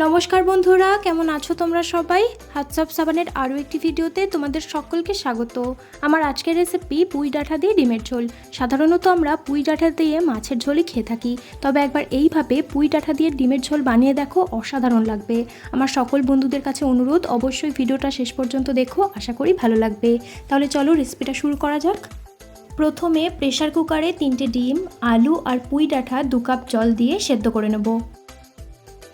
নমস্কার বন্ধুরা, কেমন আছো তোমরা সবাই? হাতসাব সাবানের আরও একটি ভিডিওতে তোমাদের সকলকে স্বাগত। আমার আজকের রেসিপি পুঁই ডাঁটা দিয়ে ডিমের ঝোল। সাধারণত আমরা পুঁই ডাঁটা দিয়ে মাছের ঝোলই খেয়ে থাকি, তবে একবার এইভাবে পুঁই ডাঁটা দিয়ে ডিমের ঝোল বানিয়ে দেখো, অসাধারণ লাগবে। আমার সকল বন্ধুদের কাছে অনুরোধ, অবশ্যই ভিডিওটা শেষ পর্যন্ত দেখো, আশা করি ভালো লাগবে। তাহলে চলো রেসিপিটা শুরু করা যাক। প্রথমে প্রেসার কুকারে 3টে ডিম, আলু আর পুঁই ডাঁটা 2 কাপ জল দিয়ে সেদ্ধ করে নেব।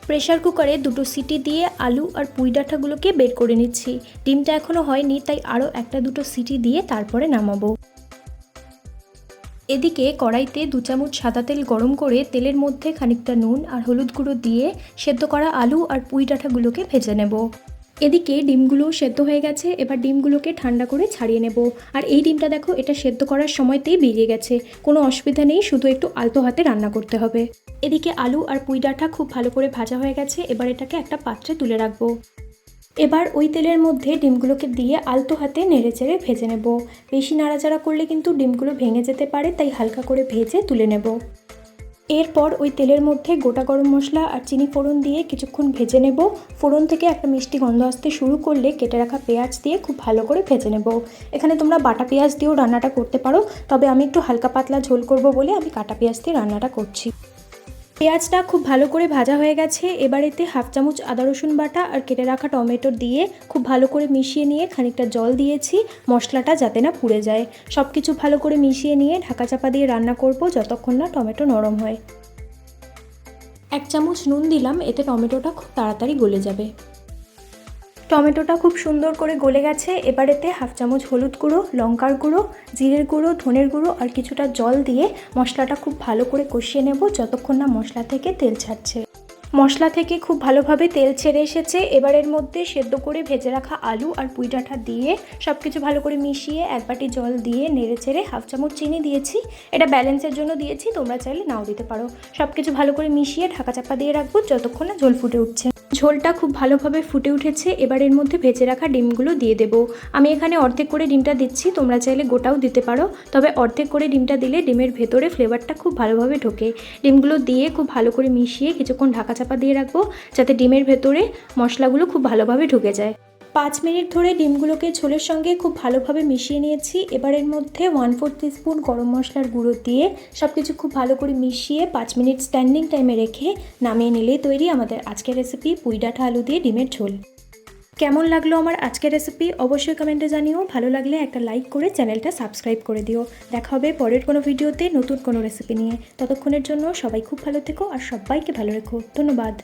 প্রেসার কুকারে 2টো সিটি দিয়ে আলু আর পুঁই ডাঁটাগুলোকে বের করে নিচ্ছি। ডিমটা এখনও হয়নি, তাই আরও 1-2টো সিটি দিয়ে তারপরে নামাবো। এদিকে কড়াইতে 2 চামচ সাদা তেল গরম করে তেলের মধ্যে খানিকটা নুন আর হলুদ গুঁড়ো দিয়ে সেদ্ধ করা আলু আর পুঁই ডাঁটাগুলোকে ভেজে নেব। এদিকে ডিমগুলো সেদ্ধ হয়ে গেছে, এবার ডিমগুলোকে ঠান্ডা করে ছাড়িয়ে নেব। আর এই ডিমটা দেখো, এটা সেদ্ধ করার সময়তেই বেরিয়ে গেছে, কোনো অসুবিধা নেই, শুধু একটু আলতো হাতে রান্না করতে হবে। এদিকে আলু আর পুঁই ডাঁটা খুব ভালো করে ভাজা হয়ে গেছে, এবার এটাকে একটা পাত্রে তুলে রাখবো। এবার ওই তেলের মধ্যে ডিমগুলোকে দিয়ে আলতো হাতে নেড়েচেড়ে ভেজে নেব। বেশি নাড়াচাড়া করলে কিন্তু ডিমগুলো ভেঙে যেতে পারে, তাই হালকা করে ভেজে তুলে নেব। এরপর ওই তেলের মধ্যে গোটা গরম মশলা আর চিনি ফোড়ন দিয়ে কিছুক্ষণ ভেজে নেব। ফোড়ন থেকে একটা মিষ্টি গন্ধ আসতে শুরু করলে কেটে রাখা পেঁয়াজ দিয়ে খুব ভালো করে ভেজে নেব। এখানে তোমরা বাটা পেঁয়াজ দিয়েও রান্নাটা করতে পারো, তবে আমি একটু হালকা পাতলা ঝোল করব বলে আমি কাটা পেঁয়াজ দিয়ে রান্নাটা করছি। পেঁয়াজটা খুব ভালো করে ভাজা হয়ে গেছে, এবার এতে 1/2 চামচ আদা রসুন বাটা আর কেটে রাখা টমেটো দিয়ে খুব ভালো করে মিশিয়ে নিয়ে খানিকটা জল দিয়েছি, মশলাটা যাতে না পুড়ে যায়। সব কিছু ভালো করে মিশিয়ে নিয়ে ঢাকা চাপা দিয়ে রান্না করব যতক্ষণ না টমেটো নরম হয়। 1 চামচ নুন দিলাম, এতে টমেটোটা খুব তাড়াতাড়ি গলে যাবে। টমেটোটা খুব সুন্দর করে গলে গেছে, এবার এতে 1/2 চামচ হলুদ গুঁড়ো, লঙ্কার গুঁড়ো, জিরের গুঁড়ো, ধনের গুঁড়ো আর কিছুটা জল দিয়ে মশলাটা খুব ভালো করে কষিয়ে নেব যতক্ষণ না মশলা থেকে তেল ছাড়ছে। মশলা থেকে খুব ভালোভাবে তেল ছেড়ে এসেছে, এবার এর মধ্যে সেদ্ধ করে ভেজে রাখা আলু আর পুঁই ডাঁটা দিয়ে সব কিছু ভালো করে মিশিয়ে 1 বাটি জল দিয়ে নেড়েচেড়ে 1/2 চামচ চিনি দিয়েছি, এটা ব্যালেন্সের জন্য দিয়েছি, তোমরা চাইলে নাও দিতে পারো। সব কিছু ভালো করে মিশিয়ে ঢাকা চাপা দিয়ে রাখবো যতক্ষণ না ঝোল ফুটে উঠছে। ঝোলটা খুব ভালোভাবে ফুটে উঠেছে, এবার এর মধ্যে ভেজে রাখা ডিমগুলো দিয়ে দেব। আমি এখানে অর্ধেক করে ডিমটা দিচ্ছি, তোমরা চাইলে গোটাও দিতে পারো, তবে অর্ধেক করে ডিমটা দিলে ডিমের ভেতরে ফ্লেভারটা খুব ভালোভাবে ঢোকে। ডিমগুলো দিয়ে খুব ভালো করে মিশিয়ে কিছুক্ষণ ঢাকা চাপা দিয়ে রাখবো, যাতে ডিমের ভেতরে মশলাগুলো খুব ভালোভাবে ঢুকে যায়। 5 মিনিট ধরে ডিমগুলোকে ঝোলের সঙ্গে খুব ভালোভাবে মিশিয়ে নিয়েছি। এবার এর মধ্যে 1/4 টিস্পুন গরম মশলার গুঁড়ো দিয়ে সব কিছু খুব ভালো করে মিশিয়ে 5 মিনিট স্ট্যান্ডিং টাইমে রেখে নামিয়ে নিলেই তৈরি আমাদের আজকের রেসিপি পুঁই ডাঁটা আলু দিয়ে ডিমের ঝোল। কেমন লাগলো আমার আজকের রেসিপি অবশ্যই কমেন্টে জানিও। ভালো লাগলে একটা লাইক করে চ্যানেলটা সাবস্ক্রাইব করে দিও। দেখা হবে পরের কোনো ভিডিওতে নতুন কোনো রেসিপি নিয়ে। ততক্ষণের জন্য সবাই খুব ভালো থেকো আর সবাইকে ভালো রেখো। ধন্যবাদ।